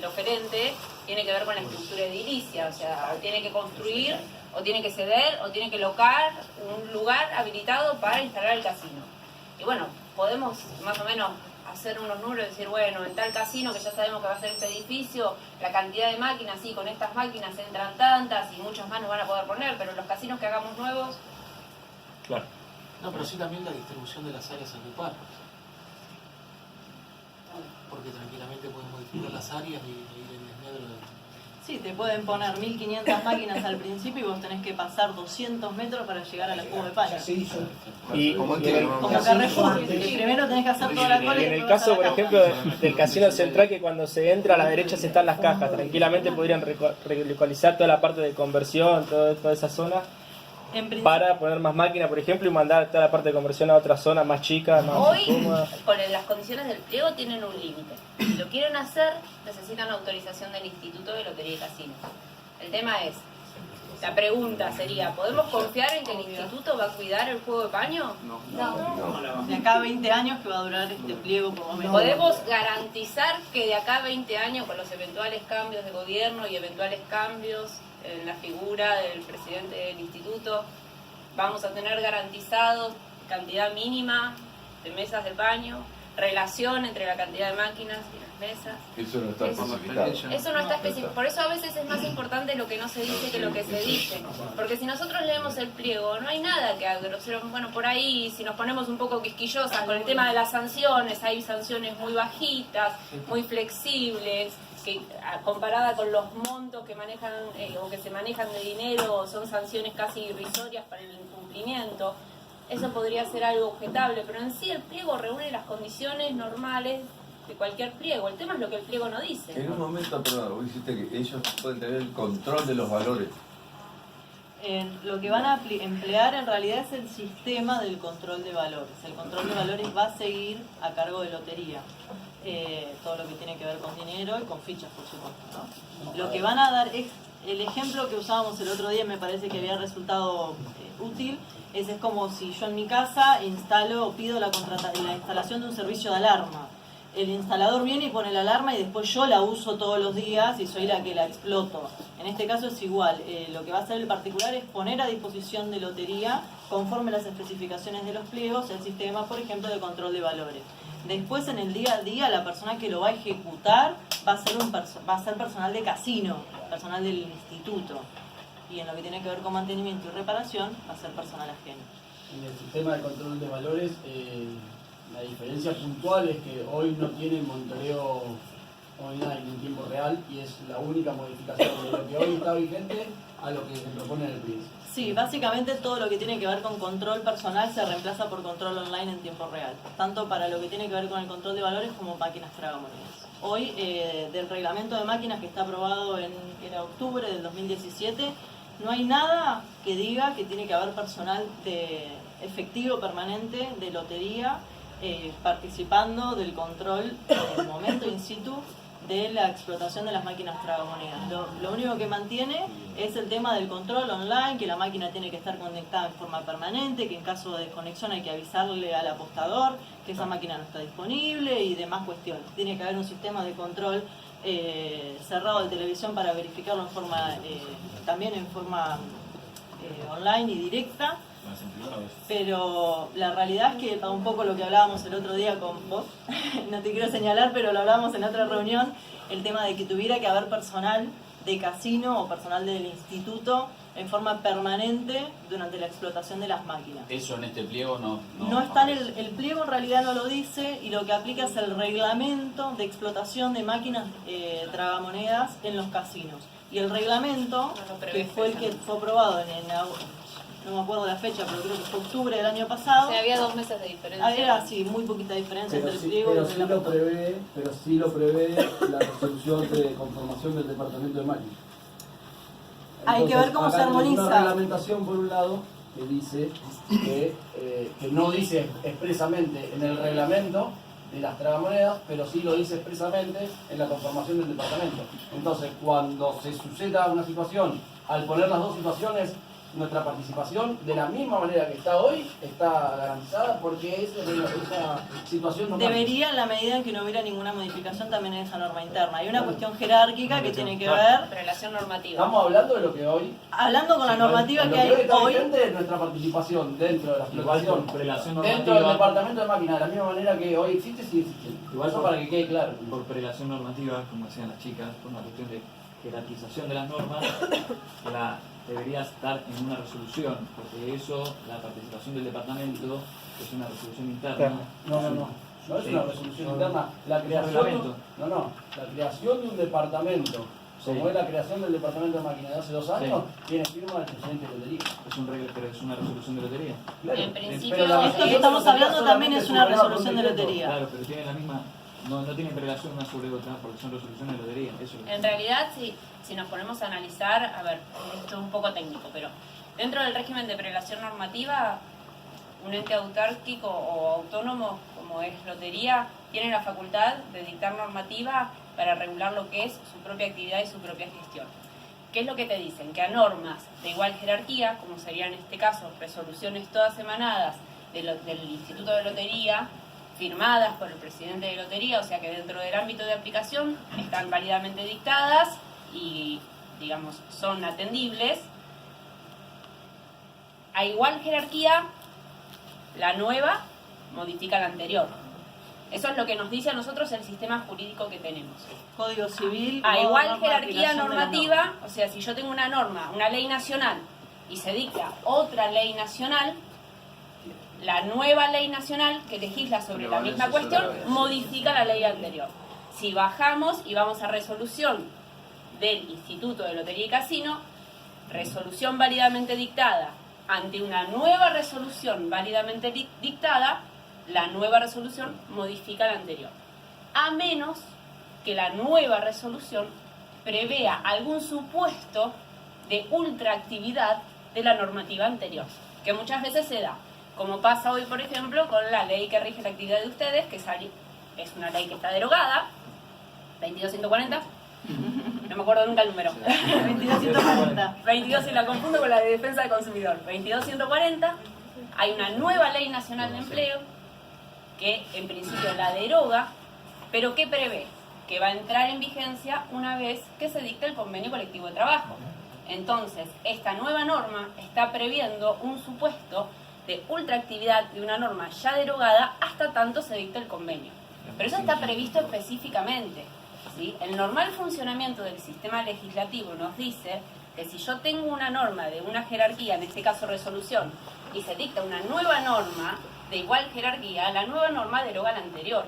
el oferente tiene que ver con la estructura edilicia, o sea, o tiene que construir, o tiene que ceder, o tiene que locar un lugar habilitado para instalar el casino. Y bueno, podemos más o menos hacer unos números y decir, bueno, en tal casino que ya sabemos que va a ser este edificio, la cantidad de máquinas, sí, con estas máquinas entran tantas y muchas más nos van a poder poner, pero los casinos que hagamos nuevos... Claro. No, pero sí también la distribución de las áreas a ocupar. Porque tranquilamente pueden modificar las áreas y ir en desmedro de... Sí, te pueden poner 1500 máquinas al principio y vos tenés que pasar 200 metros para llegar a la Jugo de Paño. Y Como Carrefour, que primero tenés que hacer toda la cola y y en el después vas a caso, la por caja. ejemplo, del casino central, que cuando se entra a la derecha se están las cajas, tranquilamente podrían relocalizar toda la parte de conversión, toda esa zona, En principio, para poner más máquinas, por ejemplo, y mandar toda la parte de conversión a otra zona más chica, más Hoy, cómoda. con las condiciones del pliego, tienen un límite. Si lo quieren hacer, necesitan la autorización del Instituto de Lotería y Casino. El tema es, la pregunta sería, ¿podemos confiar en que el instituto va a cuidar el juego de paño? No. de acá a 20 años que va a durar este pliego por lo menos. ¿Podemos garantizar que de acá a 20 años, con los eventuales cambios de gobierno y eventuales cambios en la figura del presidente del instituto, vamos a tener garantizados cantidad mínima de mesas de paño, relación entre la cantidad de máquinas y las mesas? Eso no está especificado. Eso no está especificado. Por eso a veces es más importante lo que no se dice que lo que se dice. Porque si nosotros leemos el pliego, no hay nada que haga grosero. Bueno, por ahí, si nos ponemos un poco quisquillosas con el tema de las sanciones, hay sanciones muy bajitas, muy flexibles, que comparada con los montos que manejan o que se manejan de dinero, son sanciones casi irrisorias para el incumplimiento. Eso podría ser algo objetable, pero en sí el pliego reúne las condiciones normales de cualquier pliego. El tema es lo que el pliego no dice. En un momento, perdón, vos dijiste que ellos pueden tener el control de los valores. Lo que van a emplear en realidad es el sistema del control de valores. El control de valores va a seguir a cargo de lotería. Todo lo que tiene que ver con dinero y con fichas, por supuesto, ¿no? Lo que van a dar es el ejemplo que usábamos el otro día, me parece que había resultado útil. Es como si yo en mi casa instalo o pido la instalación de un servicio de alarma. El instalador viene y pone la alarma y después yo la uso todos los días y soy la que la exploto. En este caso es igual. Lo que va a hacer el particular es poner a disposición de lotería, conforme las especificaciones de los pliegos, el sistema, por ejemplo, de control de valores. Después, en el día a día, la persona que lo va a ejecutar va a ser personal de casino, personal del instituto. Y en lo que tiene que ver con mantenimiento y reparación, va a ser personal ajeno. En el sistema de control de valores, la diferencia puntual es que hoy no tiene monitoreo online en tiempo real y es la única modificación de lo que hoy está vigente a lo que se propone en el PRIS. Sí, básicamente todo lo que tiene que ver con control personal se reemplaza por control online en tiempo real, tanto para lo que tiene que ver con el control de valores como máquinas tragamonedas. Hoy, del reglamento de máquinas que está aprobado era octubre del 2017, no hay nada que diga que tiene que haber personal de efectivo permanente de lotería participando del control en el momento in situ de la explotación de las máquinas tragamonedas. Lo único que mantiene es el tema del control online, que la máquina tiene que estar conectada en forma permanente, que en caso de desconexión hay que avisarle al apostador que esa máquina no está disponible y demás cuestiones. Tiene que haber un sistema de control cerrado de televisión para verificarlo también en forma online y directa. Pero la realidad es que un poco lo que hablábamos el otro día con vos, no te quiero señalar, pero lo hablábamos en otra reunión, el tema de que tuviera que haber personal de casino o personal del instituto en forma permanente durante la explotación de las máquinas. Eso en este pliego No está en el pliego, en realidad no lo dice, y lo que aplica es el reglamento de explotación de máquinas tragamonedas en los casinos. Y el reglamento, que fue el que fue aprobado no me acuerdo la fecha, pero creo que fue octubre del año pasado. O sea, había 2 meses de diferencia. Era, sí, muy poquita diferencia entre el pliego y pero el sí lo prevé la resolución de conformación del departamento de máquinas. Hay que ver cómo acá se armoniza. Hay una reglamentación, por un lado, que dice que no dice expresamente en el reglamento de las tragamonedas, pero sí lo dice expresamente en la conformación del departamento. Entonces, cuando se suceda una situación, al poner las dos situaciones, nuestra participación, de la misma manera que está hoy, está garantizada porque esa situación no cambia. Debería, en la medida en que no hubiera ninguna modificación también en esa norma interna. Hay una cuestión jerárquica que tiene que ver, Relación normativa. Estamos hablando de lo que hoy, hablando con la normativa lo que hay está hoy. vigente es nuestra participación dentro de la Igual explotación, por prelación dentro del normativa, departamento de máquinas, de la misma manera que hoy existe, sigue existiendo. Igual Eso por- para que quede claro. por prelación normativa, como decían las chicas, por una cuestión de jerarquización de las normas, debería estar en una resolución, porque eso, la participación del departamento, es una resolución interna. No es una resolución interna. La creación, reglamento. la creación de un departamento, como es la creación del departamento de máquinas de hace 2 años, tiene firma del presidente de lotería. Pero es una resolución de lotería. Claro. En principio, Pero la- Esto que estamos hablando también es una resolución de lotería. Claro, pero tiene la misma, no tienen prelación una sobre otra, porque son resoluciones de lotería. Eso es. En realidad, si nos ponemos a analizar, a ver, esto es un poco técnico, pero dentro del régimen de prelación normativa, un ente autárquico o autónomo como es Lotería tiene la facultad de dictar normativa para regular lo que es su propia actividad y su propia gestión. ¿Qué es lo que te dicen? Que a normas de igual jerarquía, como serían en este caso resoluciones todas emanadas del Instituto de Lotería, firmadas por el presidente de Lotería, o sea que dentro del ámbito de aplicación están válidamente dictadas y, digamos, son atendibles. A igual jerarquía, la nueva modifica la anterior. Eso es lo que nos dice a nosotros el sistema jurídico que tenemos. Código civil. A o igual norma de jerarquía aplicación de la normativa, norma. o sea, si yo tengo una norma, una ley nacional, y se dicta otra ley nacional, la nueva ley nacional que legisla sobre la misma cuestión modifica la ley anterior. Si bajamos y vamos a resolución del Instituto de Lotería y Casino, resolución válidamente dictada, ante una nueva resolución válidamente dictada, la nueva resolución modifica la anterior. A menos que la nueva resolución prevea algún supuesto de ultraactividad de la normativa anterior, que muchas veces se da, como pasa hoy, por ejemplo, con la ley que rige la actividad de ustedes, que es una ley que está derogada, 22.140, no me acuerdo nunca el número, 22.140. 22 y la confundo con la de defensa del consumidor, 22.140, hay una nueva ley nacional de empleo que en principio la deroga, pero que prevé que va a entrar en vigencia una vez que se dicte el convenio colectivo de trabajo. Entonces, esta nueva norma está previendo un supuesto de ultraactividad de una norma ya derogada hasta tanto se dicte el convenio. Pero eso está previsto específicamente, ¿sí? El normal funcionamiento del sistema legislativo nos dice que si yo tengo una norma de una jerarquía, en este caso resolución, y se dicta una nueva norma de igual jerarquía, la nueva norma deroga la anterior.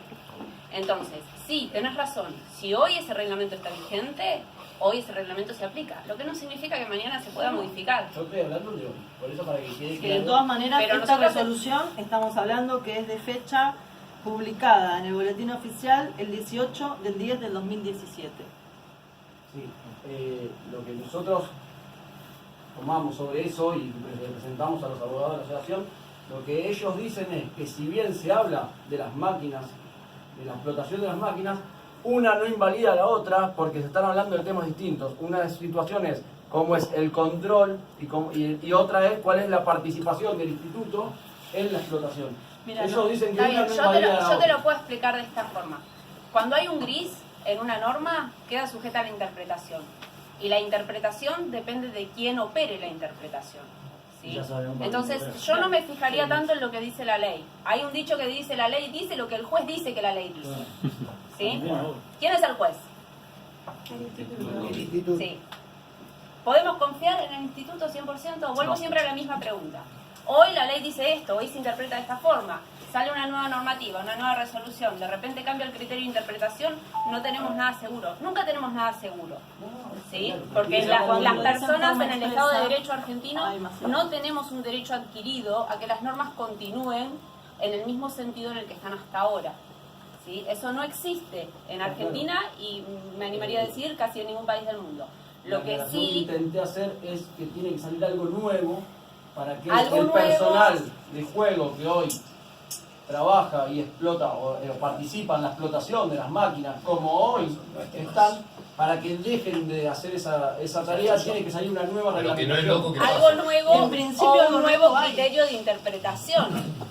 Entonces, sí, tenés razón, si hoy ese reglamento está vigente, hoy ese reglamento se aplica, lo que no significa que mañana se pueda modificar. Yo estoy hablando de hoy, por eso para que quede Que de claro. todas maneras, Pero esta nosotros- resolución estamos hablando que es de fecha publicada en el boletín oficial el 18 del 10 del 2017. Sí, lo que nosotros tomamos sobre eso y presentamos a los abogados de la asociación, lo que ellos dicen es que si bien se habla de las máquinas, de la explotación de las máquinas, una no invalida a la otra porque se están hablando de temas distintos. Una situación es cómo es el control y otra es cuál es la participación del instituto en la explotación. Mira, Ellos dicen que Está una bien, no yo invalida a la te otra. lo puedo explicar de esta forma. Cuando hay un gris en una norma, queda sujeta a la interpretación. Y la interpretación depende de quién opere la interpretación. ¿sí? Ya sabemos. Entonces, yo no me fijaría tanto en lo que dice la ley. Hay un dicho que dice la ley dice lo que el juez dice que la ley dice. ¿Sí? ¿Quién es el juez? El instituto. Sí. ¿Podemos confiar en el instituto 100%? Vuelvo siempre a la misma pregunta. Hoy la ley dice esto, hoy se interpreta de esta forma. Sale una nueva normativa, una nueva resolución, de repente cambia el criterio de interpretación, no tenemos nada seguro. Nunca tenemos nada seguro. ¿Sí? Porque las personas en el Estado de Derecho argentino no tenemos un derecho adquirido a que las normas continúen en el mismo sentido en el que están hasta ahora. ¿Sí? Eso no existe en Argentina y me animaría a decir casi en ningún país del mundo. Lo La que aclaración sí... intenté hacer es que tiene que salir algo nuevo para que Algo el nuevo. personal de juego que hoy trabaja y explota o participa en la explotación de las máquinas como hoy están, para que dejen de hacer esa tarea tiene que salir una nueva Pero que no es reglamentación. loco que Algo pase. nuevo En principio o algo un nuevo nuevo hay. criterio de interpretación.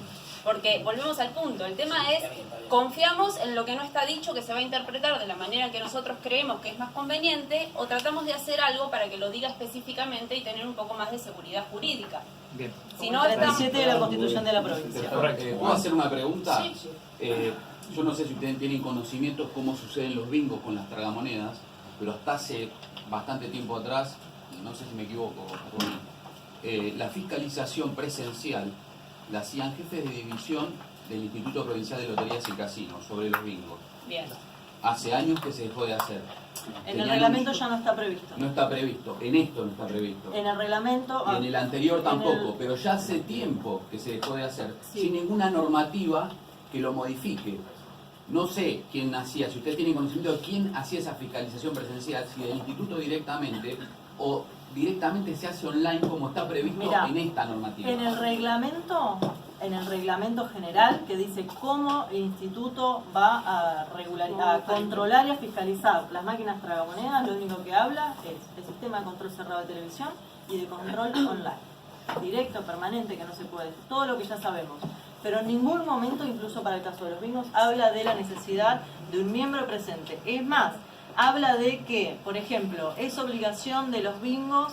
Porque volvemos al punto, el tema es, confiamos en lo que no está dicho, que se va a interpretar de la manera que nosotros creemos que es más conveniente, o tratamos de hacer algo para que lo diga específicamente y tener un poco más de seguridad jurídica. Bien. Si no, estamos... 37 de la Constitución de la provincia. ¿Puedo hacer una pregunta? Sí. Yo no sé si ustedes tienen conocimiento cómo suceden los bingos con las tragamonedas, pero hasta hace bastante tiempo atrás, no sé si me equivoco, la fiscalización presencial la hacían jefes de división del Instituto Provincial de Loterías y Casinos sobre los bingos. Bien. Hace años que se dejó de hacer. En el reglamento ya no está previsto. No está previsto, en esto no está previsto. En el reglamento... Y en el anterior tampoco, en el- pero ya hace tiempo que se dejó de hacer, Sí. sin ninguna normativa que lo modifique. No sé quién hacía, si usted tiene conocimiento de quién hacía esa fiscalización presencial, si del instituto directamente o directamente se hace online como está previsto Mirá, en esta normativa. En el reglamento general que dice cómo el instituto va a controlar y a fiscalizar las máquinas tragamonedas, lo único que habla es el sistema de control cerrado de televisión y de control online. Directo, permanente, que no se puede, todo lo que ya sabemos. Pero en ningún momento, incluso para el caso de los bingos, habla de la necesidad de un miembro presente. Es más, habla de que, por ejemplo, es obligación de los bingos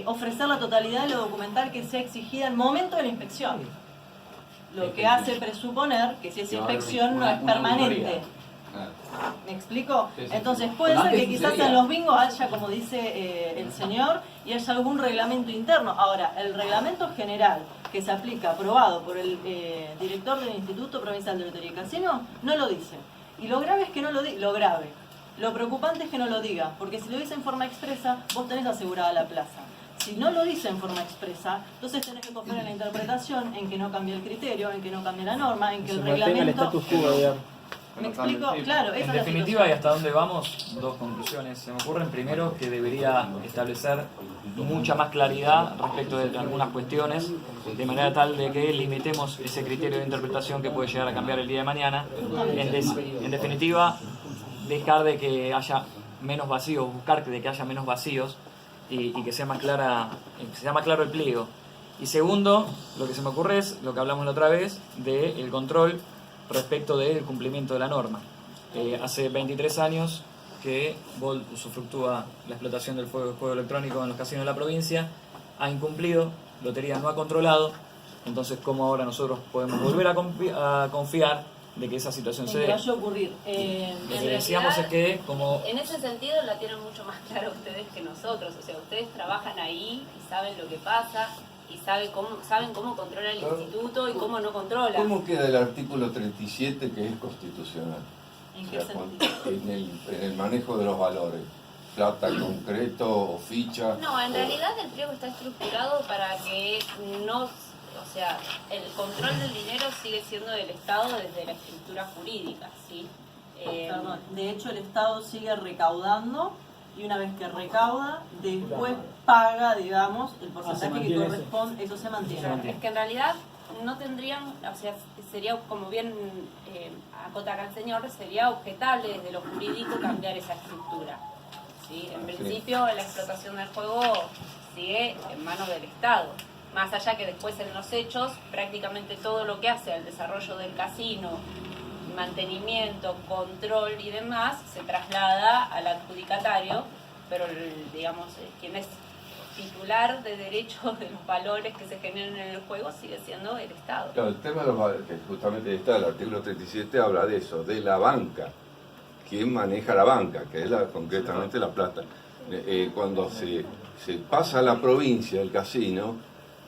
ofrecer la totalidad de lo documental que sea exigida al momento de la inspección. Lo que hace presuponer que si esa Que va a haber inspección no una es permanente. auditoría. Claro. ¿Me explico? Sí, sí, Entonces sí. puede Pero ser que antes quizás sucedía. en los bingos haya, como dice el señor, y haya algún reglamento interno. Ahora, el reglamento general que se aplica, aprobado por el director del Instituto Provincial de Lotería y Casino, no lo dice. Y lo grave es que no lo diga, lo grave. Lo preocupante es que no lo diga, porque si lo dice en forma expresa, vos tenés asegurada la plaza. Si no lo dice en forma expresa, entonces tenés que confiar en la interpretación, en que no cambie el criterio, en que no cambie la norma, en que Se el mantenga el reglamento... status quo, digamos. ¿Me explico? Claro, esa En es la definitiva, situación. y hasta dónde vamos, dos conclusiones se me ocurren. Primero, que debería establecer mucha más claridad respecto de algunas cuestiones, de manera tal de que limitemos ese criterio de interpretación que puede llegar a cambiar el día de mañana. En definitiva, dejar de que haya menos vacíos, buscar de que haya menos vacíos y que sea más clara, que sea más claro el pliego. Y segundo, lo que se me ocurre es lo que hablamos la otra vez del control respecto del cumplimiento de la norma. Hace 23 años que Volt usufructúa la explotación del juego electrónico en los casinos de la provincia, ha incumplido, Lotería no ha controlado, entonces ¿cómo ahora nosotros podemos volver a confiar de que esa situación se En que dé? vaya a ocurrir. Lo que decíamos es que como En ese sentido la tienen mucho más claro ustedes que nosotros, o sea, ustedes trabajan ahí y saben lo que pasa y saben cómo controla el instituto y cómo no controla. ¿Cómo queda el artículo 37 que es constitucional? ¿En O qué sea, sentido? en el manejo de los valores. Plata, concreto o ficha. No, en realidad el pliego está estructurado para que no, o sea, el control del dinero sigue siendo del Estado desde la estructura jurídica, ¿sí? Perdón, de hecho el Estado sigue recaudando y una vez que recauda, después paga, digamos, el porcentaje que mantiene corresponde, eso se mantiene. Es que en realidad no tendrían, o sea, sería como bien acota acá el señor, sería objetable desde lo jurídico cambiar esa estructura. ¿Sí? En principio la explotación del juego sigue en manos del Estado. Más allá que después en los hechos, prácticamente todo lo que hace al desarrollo del casino, mantenimiento, control y demás, se traslada al adjudicatario, pero digamos, quien es titular de derechos de los valores que se generan en el juego sigue siendo el Estado. Claro, el tema de los valores, que justamente está, el artículo 37 habla de eso, de la banca. ¿Quién maneja la banca? Que es concretamente la plata. Cuando se pasa a la provincia el casino,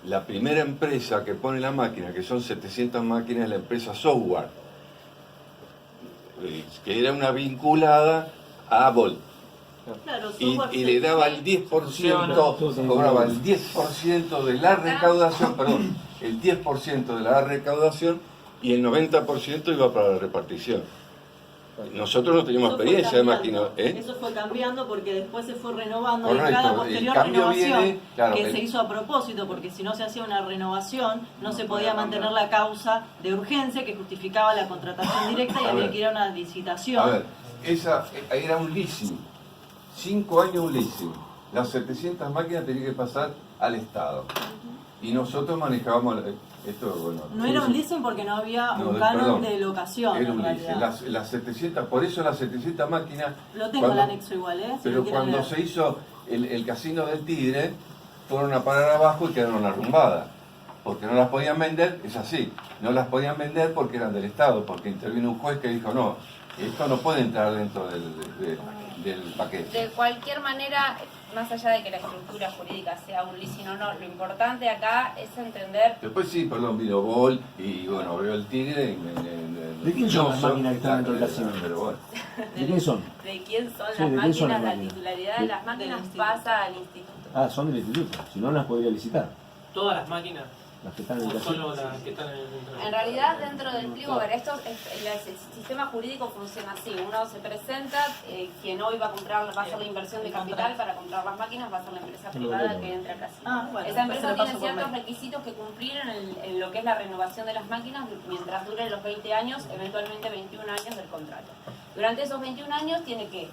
la primera empresa que pone la máquina, que son 700 máquinas, es la empresa Software, que era una vinculada a Volt. Claro, Y le daba el 10%, cobraba el 10% de la recaudación, perdón, el 10% de la recaudación y el 90% iba para la repartición. Nosotros no teníamos Eso fue experiencia de cambiando. máquina, Eso fue cambiando porque después se fue renovando Correcto, y cada el posterior cambio renovación viene, claro, que el- se hizo a propósito, porque si no se hacía una renovación no se podía mantener la causa de urgencia que justificaba la contratación directa y A había ver. que ir a una licitación. A ver, esa era un leasing. 5 años un leasing. Las 700 máquinas tenían que pasar al Estado. Y nosotros manejábamos esto, bueno. No era un leasing porque no había No, un canon perdón, de locación. Era un en leasing. realidad. Las 700, por eso las 700 máquinas. Lo tengo el anexo igual, ¿eh? Si Pero lo quieren cuando leer. se hizo el casino del Tigre, fueron a parar abajo y quedaron arrumbadas. Porque no las podían vender, es así. No las podían vender porque eran del Estado, porque intervino un juez que dijo, no, esto no puede entrar dentro del paquete. De cualquier manera, más allá de que la estructura jurídica sea un leasing o no, lo importante acá es entender Después sí, perdón, vino Bol y bueno, veo el Tigre y ¿De quién son las máquinas que están dentro del casino? Pero bueno. ¿De quién son? de quién son Sí, las ¿de quién son máquinas, las la máquinas? titularidad de las máquinas pasa al instituto. Ah, son del instituto. Si no, las podría licitar. Todas las máquinas, Las que están en el o solo casino. las que están en el centro. En realidad, dentro del pliego, a ver, el sistema jurídico funciona así. Uno se presenta, quien hoy va a hacer la inversión de capital para comprar las máquinas, va a ser la empresa privada que entra al casino. Ah, bueno, Esa entonces empresa lo tiene paso por ciertos mail. requisitos que cumplir en lo que es la renovación de las máquinas mientras dure los 20 años, eventualmente 21 años del contrato. Durante esos 21 años tiene que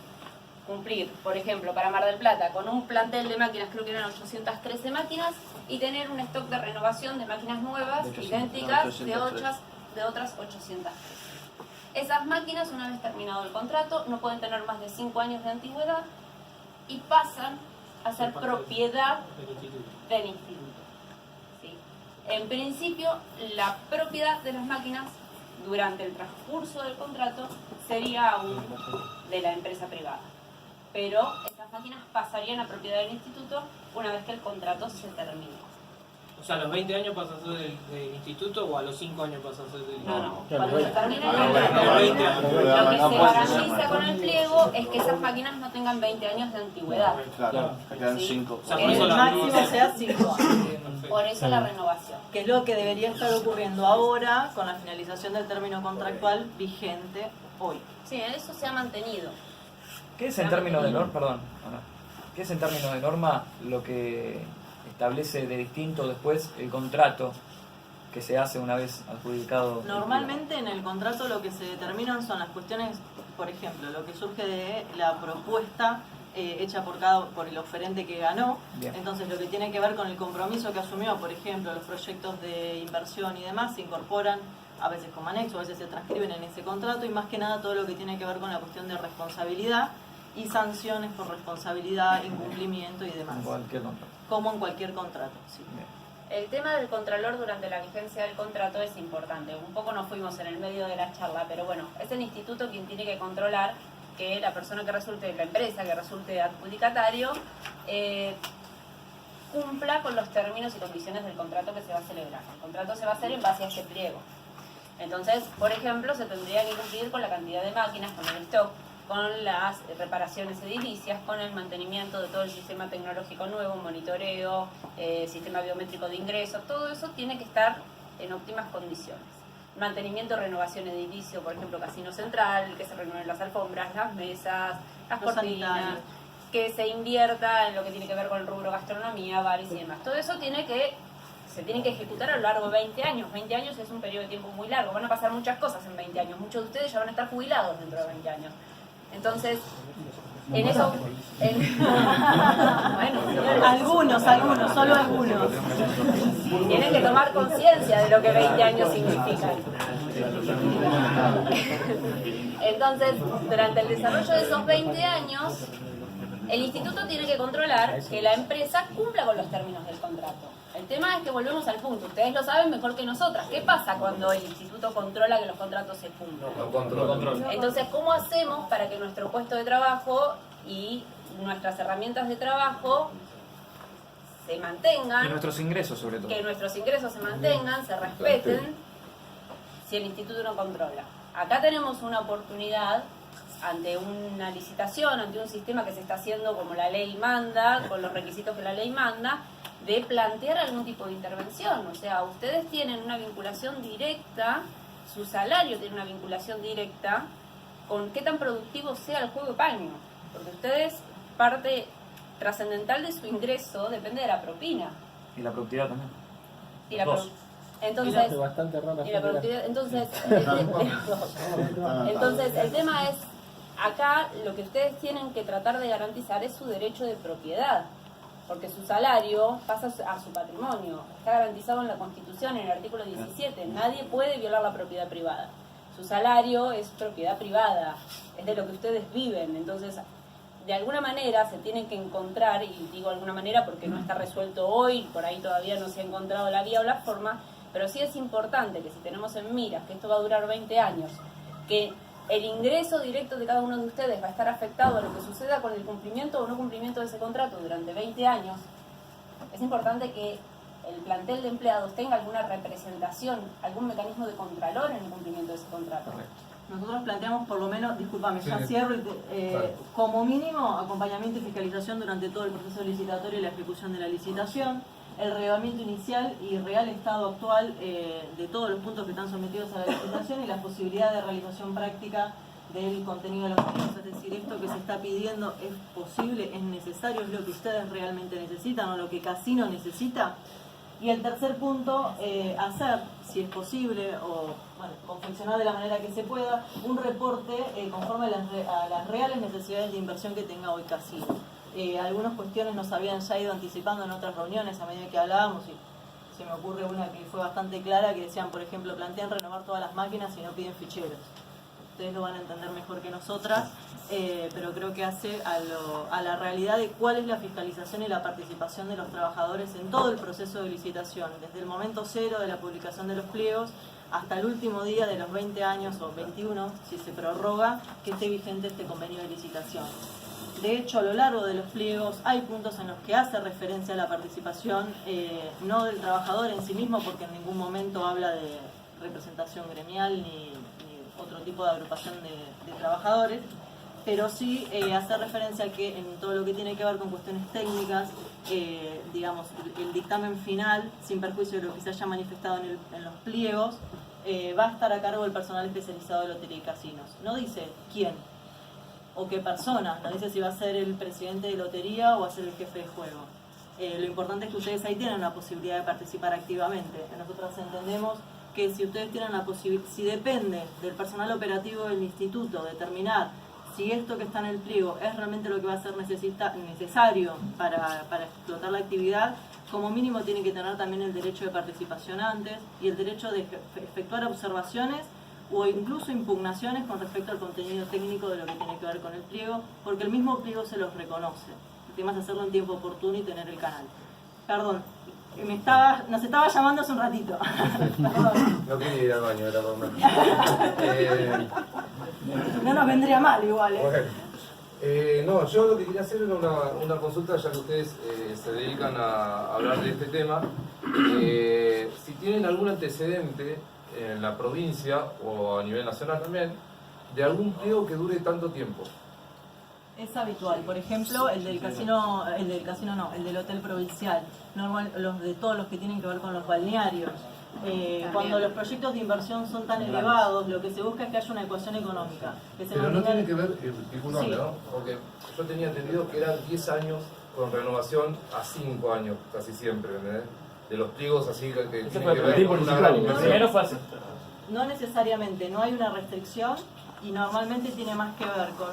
cumplir, por ejemplo, para Mar del Plata, con un plantel de máquinas, creo que eran 813 máquinas, y tener un stock de renovación de máquinas nuevas, idénticas, de otras 813. Esas máquinas, una vez terminado el contrato, no pueden tener más de 5 años de antigüedad y pasan a ser propiedad del instituto. ¿Sí? En principio, la propiedad de las máquinas durante el transcurso del contrato sería aún de la empresa privada. Pero estas máquinas pasarían a propiedad del instituto una vez que el contrato se termine. O sea, ¿a los 20 años pasa a ser del instituto o a los 5 años pasa a ser del instituto? No. Cuando se termine el contrato, lo que se garantiza con el pliego es que esas máquinas no tengan 20 años de antigüedad. Claro, quedan ¿Sí? 5. O sea, Que por eso el la máximo renovación. sea 5 años. Por eso la renovación. Que es lo que debería estar ocurriendo ahora con la finalización del término contractual vigente hoy. Sí, eso se ha mantenido. ¿Qué es en términos de norma? Perdón. Ana. ¿Qué es en términos de norma lo que establece de distinto después el contrato que se hace una vez adjudicado? Normalmente en el contrato lo que se determinan son las cuestiones, por ejemplo, lo que surge de la propuesta hecha por el oferente que ganó. Bien. Entonces lo que tiene que ver con el compromiso que asumió, por ejemplo, los proyectos de inversión y demás, se incorporan a veces como anexo, a veces se transcriben en ese contrato, y más que nada todo lo que tiene que ver con la cuestión de responsabilidad y sanciones por responsabilidad, incumplimiento y demás. En cualquier contrato. Como en cualquier contrato, sí. Bien. El tema del contralor durante la vigencia del contrato es importante. Un poco nos fuimos en el medio de la charla, pero bueno, es el instituto quien tiene que controlar que la persona que resulte, la empresa que resulte adjudicatario, cumpla con los términos y condiciones del contrato que se va a celebrar. El contrato se va a hacer en base a este pliego. Entonces, por ejemplo, se tendría que cumplir con la cantidad de máquinas, con el stock, con las reparaciones edilicias, con el mantenimiento de todo el sistema tecnológico nuevo, monitoreo, sistema biométrico de ingreso, todo eso tiene que estar en óptimas condiciones. Mantenimiento, renovación edilicio, por ejemplo, Casino Central, que se renueven las alfombras, las mesas, las Los cortinas, sanitarios. que se invierta en lo que tiene que ver con el rubro gastronomía, bares y demás. Todo eso se tiene que ejecutar a lo largo de 20 años. 20 años es un periodo de tiempo muy largo, van a pasar muchas cosas en 20 años. Muchos de ustedes ya van a estar jubilados dentro de 20 años. Entonces, en eso... bueno, Algunos, solo algunos. tienen que tomar conciencia de lo que 20 años significan. Entonces, durante el desarrollo de esos 20 años, el instituto tiene que controlar que la empresa cumpla con los términos del contrato. El tema es que volvemos al punto, ustedes lo saben mejor que nosotras. ¿Qué pasa cuando el instituto controla que los contratos se cumplan? No control. Entonces, ¿cómo hacemos para que nuestro puesto de trabajo y nuestras herramientas de trabajo se mantengan? Y nuestros ingresos, sobre todo. Que nuestros ingresos se mantengan, se respeten, si el instituto no controla. Acá tenemos una oportunidad ante una licitación, ante un sistema que se está haciendo como la ley manda, con los requisitos que la ley manda, de plantear algún tipo de intervención. O sea, ustedes tienen una vinculación directa, su salario tiene una vinculación directa con qué tan productivo sea el juego de paño. Porque ustedes, parte trascendental de su ingreso depende de la propina. Y la productividad también. Y la Dos. entonces, Bastante raro. y la productividad, entonces el tema es acá lo que ustedes tienen que tratar de garantizar es su derecho de propiedad, porque su salario pasa a su patrimonio. Está garantizado en la Constitución, en el artículo 17. Nadie puede violar la propiedad privada. Su salario es propiedad privada, es de lo que ustedes viven. Entonces, de alguna manera se tiene que encontrar, y digo de alguna manera porque no está resuelto hoy, por ahí todavía no se ha encontrado la vía o la forma, pero sí es importante que si tenemos en miras que esto va a durar 20 años, que el ingreso directo de cada uno de ustedes va a estar afectado a lo que suceda con el cumplimiento o no cumplimiento de ese contrato durante 20 años, es importante que el plantel de empleados tenga alguna representación, algún mecanismo de contralor en el cumplimiento de ese contrato. Nosotros planteamos por lo menos, discúlpame, ya cierro, como mínimo acompañamiento y fiscalización durante todo el proceso licitatorio y la ejecución de la licitación, el relevamiento inicial y real estado actual de todos los puntos que están sometidos a la licitación y la posibilidad de realización práctica del contenido de los mismos. Es decir, esto que se está pidiendo es posible, es necesario, es lo que ustedes realmente necesitan o lo que Casino necesita. Y el tercer punto, hacer, si es posible, o bueno, confeccionar de la manera que se pueda, un reporte conforme a las reales necesidades de inversión que tenga hoy Casino. Algunas cuestiones nos habían ya ido anticipando en otras reuniones a medida que hablábamos, y se me ocurre una que fue bastante clara, que decían, por ejemplo, plantean renovar todas las máquinas y no piden ficheros. Ustedes lo van a entender mejor que nosotras, pero creo que hace a la realidad de cuál es la fiscalización y la participación de los trabajadores en todo el proceso de licitación, desde el momento cero de la publicación de los pliegos hasta el último día de los 20 años o 21, si se prorroga, que esté vigente este convenio de licitación. De hecho, a lo largo de los pliegos hay puntos en los que hace referencia a la participación, no del trabajador en sí mismo, porque en ningún momento habla de representación gremial ni otro tipo de agrupación de trabajadores, pero sí hace referencia a que en todo lo que tiene que ver con cuestiones técnicas, digamos, el dictamen final, sin perjuicio de lo que se haya manifestado en los pliegos, va a estar a cargo del personal especializado de lotería y casinos. No dice quién o qué persona, no dice si va a ser el presidente de lotería o va a ser el jefe de juego. Lo importante es que ustedes ahí tienen la posibilidad de participar activamente. Nosotros entendemos que si ustedes tienen la posibilidad, si depende del personal operativo del instituto determinar si esto que está en el pliego es realmente lo que va a ser necesario para explotar la actividad, como mínimo tienen que tener también el derecho de participación antes y el derecho de efectuar observaciones o incluso impugnaciones con respecto al contenido técnico de lo que tiene que ver con el pliego, porque el mismo pliego se los reconoce. El tema es hacerlo en tiempo oportuno y tener el canal. Perdón, nos estaba llamando hace un ratito. No quería ir al baño, era broma. No nos vendría mal igual, Bueno, no, yo lo que quería hacer era una consulta, ya que ustedes se dedican a hablar de este tema. Si tienen algún antecedente en la provincia o a nivel nacional también, de algún pliego que dure tanto tiempo. Es habitual, por ejemplo, el del hotel provincial, los de todos los que tienen que ver con los balnearios. Cuando los proyectos de inversión son tan elevados, lo que se busca es que haya una ecuación económica. Pero no tiene que ver, disculpame, ¿no? Porque yo tenía entendido que eran 10 años con renovación a 5 años, casi siempre, ¿verdad? De los pliegos así que tienen que ver con una gran inversión. Primero fue así. No necesariamente, no hay una restricción y normalmente tiene más que ver con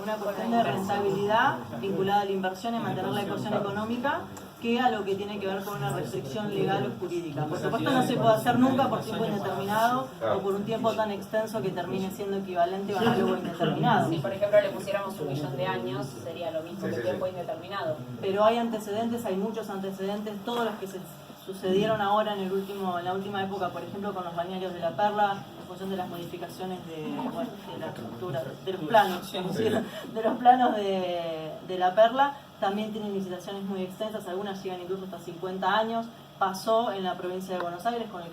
una cuestión de rentabilidad vinculada a la inversión y mantener la ecuación económica que a lo que tiene que ver con una restricción legal o jurídica. Por supuesto no se puede hacer nunca por tiempo indeterminado o por un tiempo tan extenso que termine siendo equivalente o análogo indeterminado. Si por ejemplo le pusiéramos 1.000.000 de años, sería lo mismo que tiempo indeterminado. Pero hay antecedentes, hay muchos antecedentes, todos los que se sucedieron ahora en la última época, por ejemplo con los balnearios de La Perla, en función de las modificaciones de la estructura, de los planos, de los planos de La Perla, también tienen licitaciones muy extensas, algunas llegan incluso hasta 50 años. Pasó en la provincia de Buenos Aires con el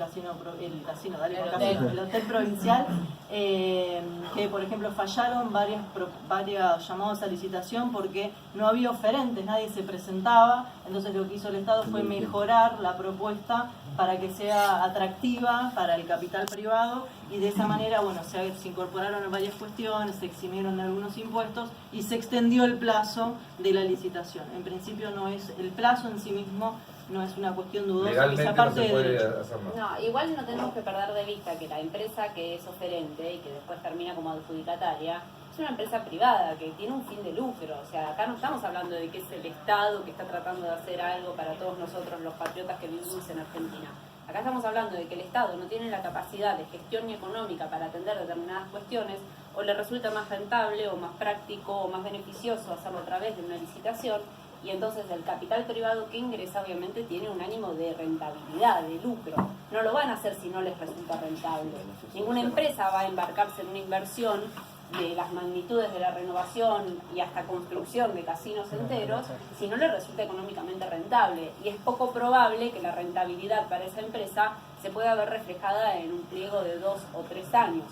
hotel provincial, que por ejemplo fallaron varios llamados a licitación porque no había oferentes, nadie se presentaba, entonces lo que hizo el Estado fue mejorar la propuesta para que sea atractiva para el capital privado y de esa manera se incorporaron varias cuestiones, se eximieron algunos impuestos y se extendió el plazo de la licitación. En principio no es el plazo en sí mismo, no es una cuestión dudosa. Legalmente esa parte no se puede hacer más. No, igual no tenemos que perder de vista que la empresa que es oferente y que después termina como adjudicataria es una empresa privada que tiene un fin de lucro. O sea, acá no estamos hablando de que es el Estado que está tratando de hacer algo para todos nosotros los patriotas que vivimos en Argentina. Acá estamos hablando de que el Estado no tiene la capacidad de gestión ni económica para atender determinadas cuestiones, o le resulta más rentable o más práctico o más beneficioso hacerlo a través de una licitación, y entonces el capital privado que ingresa obviamente tiene un ánimo de rentabilidad, de lucro. No lo van a hacer si no les resulta rentable. Ninguna empresa va a embarcarse en una inversión de las magnitudes de la renovación y hasta construcción de casinos enteros si no le resulta económicamente rentable, y es poco probable que la rentabilidad para esa empresa se pueda ver reflejada en un pliego de 2 o 3 años.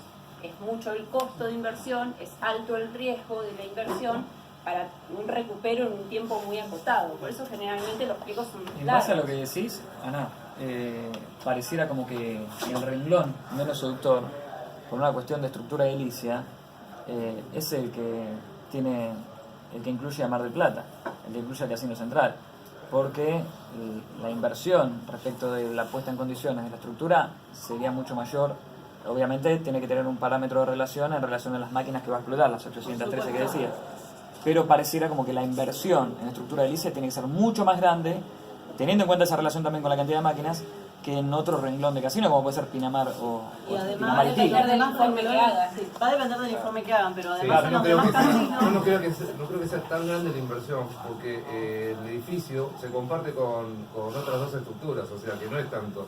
Es mucho el costo de inversión, es alto el riesgo de la inversión para un recupero en un tiempo muy acotado. Por eso generalmente los pliegos son En largos. base a lo que decís, Ana, pareciera como que el renglón menos seductor, por una cuestión de estructura edilicia, es el que incluye a Mar del Plata, el que incluye al Casino Central, porque la inversión respecto de la puesta en condiciones de la estructura sería mucho mayor. Obviamente tiene que tener un parámetro de relación en relación a las máquinas que va a explotar, las 813 que decía, pero pareciera como que la inversión en estructura edilicia tiene que ser mucho más grande, teniendo en cuenta esa relación también con la cantidad de máquinas, que en otro renglón de casino como puede ser Pinamar o Y además Pinamar y va a Tigre. depender del informe que hagan. Sí, va a depender del informe que hagan, pero Sí, además en los demás casinos... yo no creo que sea tan grande la inversión, porque el edificio se comparte con otras dos estructuras, o sea que no es tanto.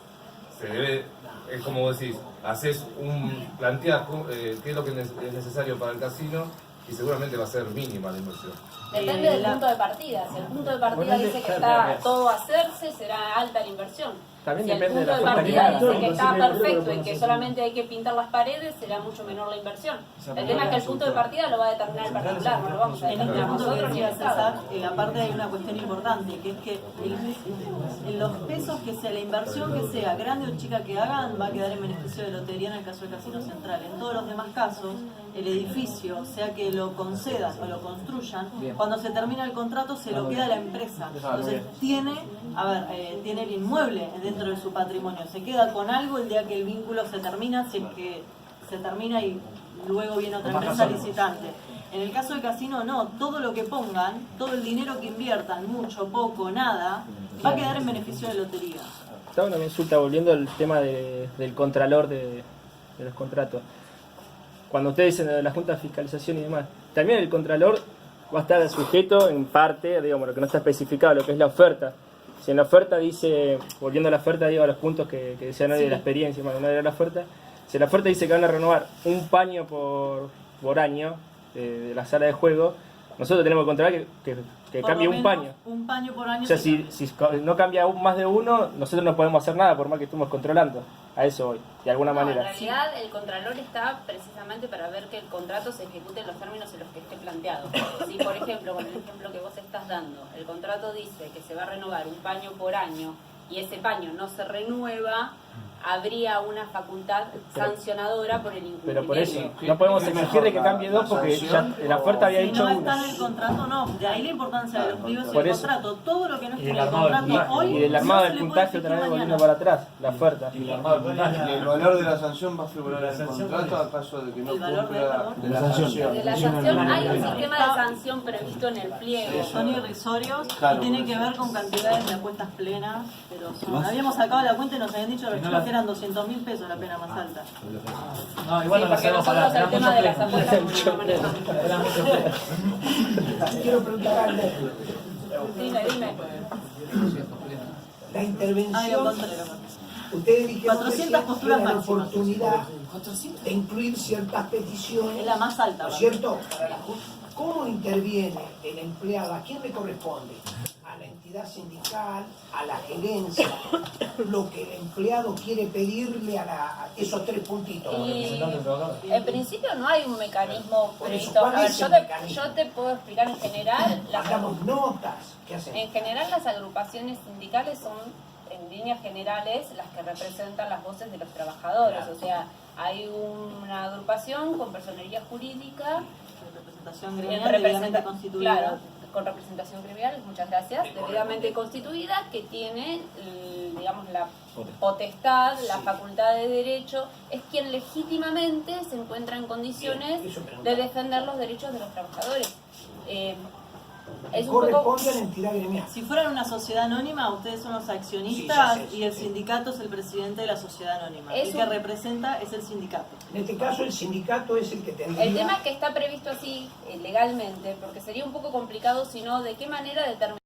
Se debe, es como decís, haces plantear qué es lo que es necesario para el casino y seguramente va a ser mínima la inversión. Depende del punto de partida. Si el punto de partida dice que está todo a hacerse, será alta la inversión. También Si el depende de punto la de forma que partida haga. dice que está perfecto y que solamente hay que pintar las paredes, será mucho menor la inversión. El tema es que el punto de partida lo va a determinar el particular, no lo vamos a En este determinar punto que nosotros ni el decía Estado. César, aparte hay una cuestión importante, que es que en los pesos que sea, la inversión que sea, grande o chica que hagan, va a quedar en beneficio de lotería en el caso del Casino Central. En todos los demás casos, el edificio, sea que lo concedan o lo construyan, cuando se termina el contrato se lo queda a la empresa. Entonces tiene el inmueble dentro de su patrimonio, se queda con algo el día que el vínculo se termina, si es que se termina y luego viene otra empresa licitante. En el caso del casino no, todo lo que pongan, todo el dinero que inviertan, mucho, poco, nada, va a quedar en beneficio de lotería. Estaba una consulta, volviendo al tema del contralor de los contratos. Cuando ustedes dicen de la Junta de Fiscalización y demás, también el contralor va a estar sujeto en parte, digamos, lo que no está especificado, lo que es la oferta. Si en la oferta dice, volviendo a la oferta, digo a los puntos que decían hoy de la experiencia, más no era la oferta, si la oferta dice que van a renovar un paño por año de la sala de juego, nosotros tenemos que controlar que cambie un paño. Un paño por año. O sea, si no cambia más de uno, nosotros no podemos hacer nada por más que estemos controlando. A eso voy, de alguna manera. En realidad el contralor está precisamente para ver que el contrato se ejecute en los términos en los que esté planteado. Si, por ejemplo, con el ejemplo que vos estás dando, el contrato dice que se va a renovar un paño por año y ese paño no se renueva, habría una facultad sancionadora por el incumplimiento. Pero por eso, no podemos exigir de que cambie dos porque ya la oferta había Si dicho no uno. está en el contrato, no. De ahí la importancia de los pliegos y Por el eso. contrato. Todo lo que no esté en el el armado del contrato hoy Y del armado no del se le puede puntaje exigir otra vez volviendo mañana. para atrás, la oferta. Y el armado del puntaje. ¿El valor de la sanción va a figurar en el contrato a caso de que no ¿El valor cumpla de la sanción? De la sanción, hay un sistema de sanción previsto en el pliego. Son irrisorios Claro. y tiene que ver con cantidades de apuestas plenas, pero habíamos sacado la cuenta y nos habían dicho los chicos que eran 200.000 pesos la pena más alta. No, igual Sí, no la porque hacemos nosotros para el tema de las apuestas no lo manejamos. Quiero preguntar algo. Dime. La Ay, intervención, controle. ustedes dijeron 400 que posturas tienen la máximas. oportunidad de incluir ciertas peticiones, Es la más alta. ¿no es cierto? ¿Cómo interviene el empleado? ¿A quién le corresponde? ¿A la entidad sindical? ¿A la gerencia? Lo que el empleado quiere pedirle a esos 3 puntitos. Y en principio no hay un mecanismo Por eso, previsto. ¿cuál A ver, es el mecanismo? yo te puedo explicar en general. Hagamos notas. ¿Qué hacemos? En general las agrupaciones sindicales son, en líneas generales, las que representan las voces de los trabajadores. O sea, hay una agrupación con personería jurídica Representación en gremial debidamente representa- constituida. claro, con representación gremial, muchas gracias, debidamente constituida, que tiene, digamos, la potestad, la facultad de derecho, es quien legítimamente se encuentra en condiciones de defender los derechos de los trabajadores. Es un poco... Corresponde a la entidad gremial. Si fueran una sociedad anónima, ustedes son los accionistas Sí, ya sé, y el sindicato es el presidente de la sociedad anónima. El que representa es el sindicato. En este caso, el sindicato es el que tendría... El tema es que está previsto así legalmente, porque sería un poco complicado, si no, de qué manera determinar